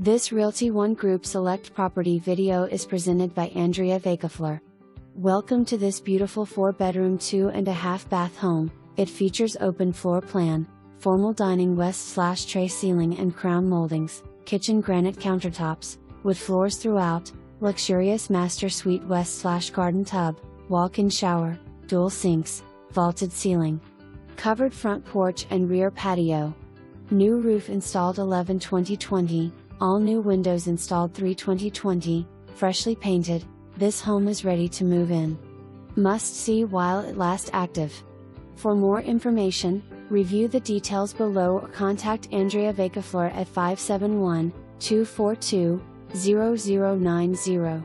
This Realty ONE Group Select property video is presented by Andrea Vacaflor. Welcome to this beautiful 4-bedroom 2.5 bath home. It features open floor plan, formal dining west/tray ceiling and crown moldings, kitchen granite countertops, wood floors throughout, luxurious master suite west/garden tub, walk-in shower, dual sinks, vaulted ceiling, covered front porch and rear patio. New roof installed 11/2020, all new windows installed 3/2020, freshly painted. This home is ready to move in. Must see while it lasts active. For more information, review the details below or contact Andrea Vacaflor at 571-242-0090.